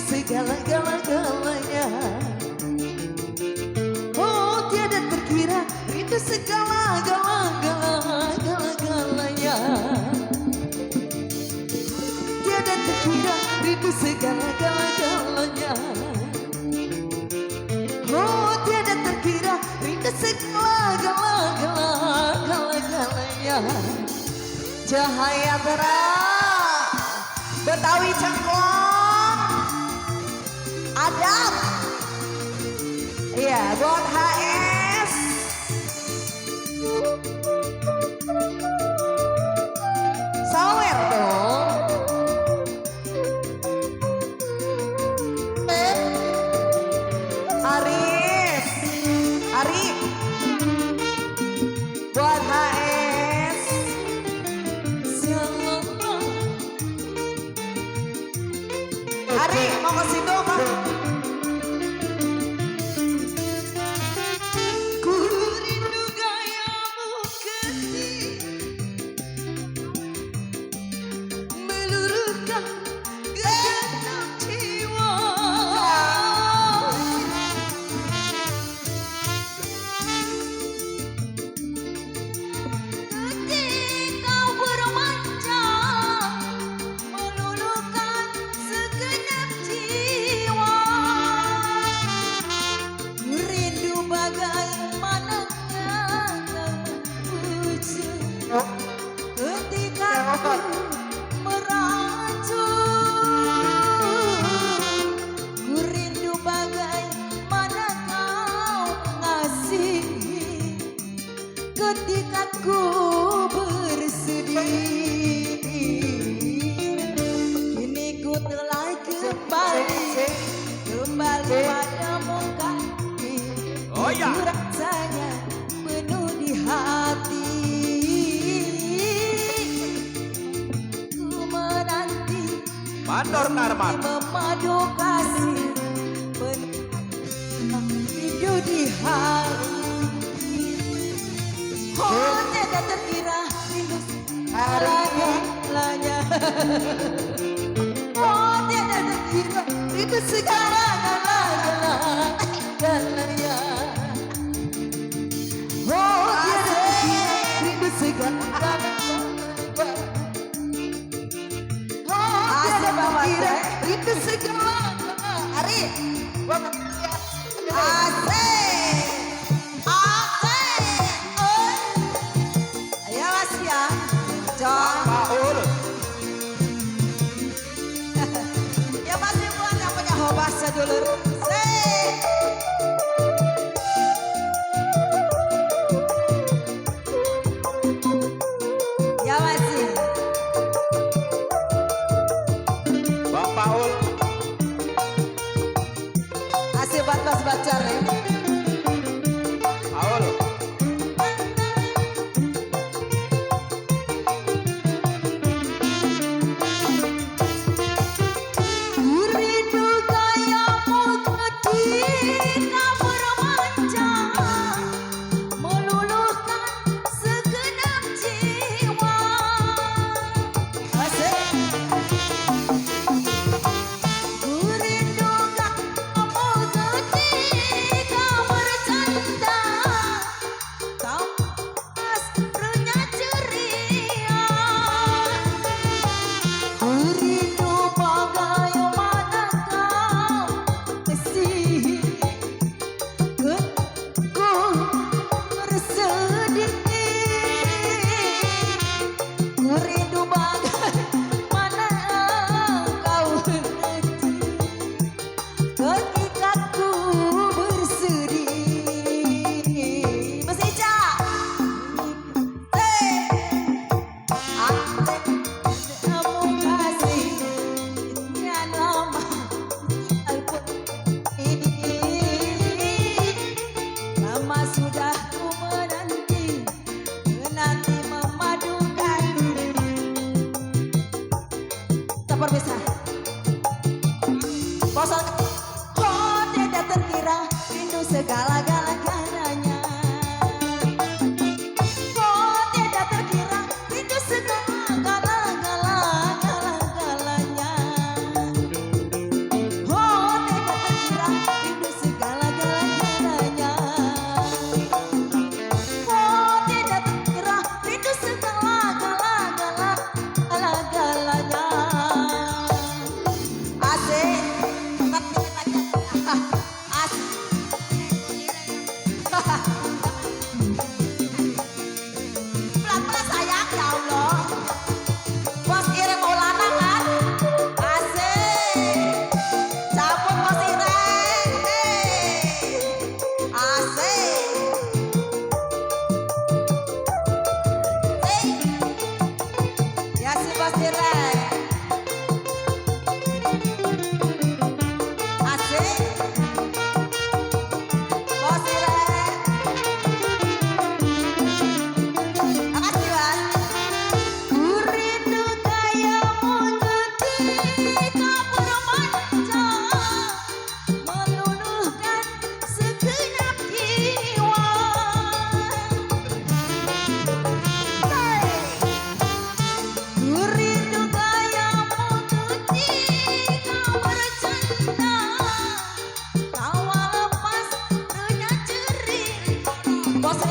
segala-galanya. Oh tiada terkira rindu segala-galanya. Tiada terkira rindu segala-galanya. Oh tiada terkira rindu segala-galanya. Cahaya terang Betawi Cengklong Adab. Iya buat HS. Sawer dong. Arif buat HS. Arif mau ke situ Pak. Ku rindu gayamu ketik meluluhkan genap jiwa. Ketika bermanja meluluhkan segenap jiwa. Rindu bagaimana wujud ketika ku meracun. Ku rindu bagaimana kau mengasihi ketika ku bersedih. Kini ku telah kembali padamu kaki. Oh ya. Rasanya penuh di hati. Ku menanti Mandor Narman. memadu kasih penuh rindu di hati. Oh tidak terkira rindu segala-galanya. Oh tidak terkira rindu segala-galanya. Oh tidak terkira rindu segala-galanya. Oh tidak terkira rindu segala-galanya. Arif asik. Ayo mas ya John. Paul. Ya pasti buat yang punya hobas sedulur. Ya masih. Bang Paul. Asih buat mas bacar ya. Paul. Rindu gayamu ketika bermanja meluluhkan segenap jiwa. Asik. Ku rindu gayamu ketika bercanda tapas renyah ceria. Ku rindu bagaimana kau mengasihi ketika bersedih. Ku rindu bagaimana kau mengerti ketika ku bersedih. Mas Ica. Kamu kasih sekian lama ini. Lama sudah ku menanti memadukan. Tak perpisah. Bosan. Oh tidak terkira rindu segala-galanya. Oh tidak terkira rindu segala-galanya. Oh Pelan-pelan sayang, ya Allah. Bos Ire mau lanang kan? Asik. Cabut Bos Ire. Asik. Ya si Bos Ire. Asik. Bos Ire. Makasih Mas. Ku rindu kayamu ketika bermanja, meluluhkan segenap jiwa. Ku rindu kayamu ketika bercanda, tawa lepas renyah ceria. Bos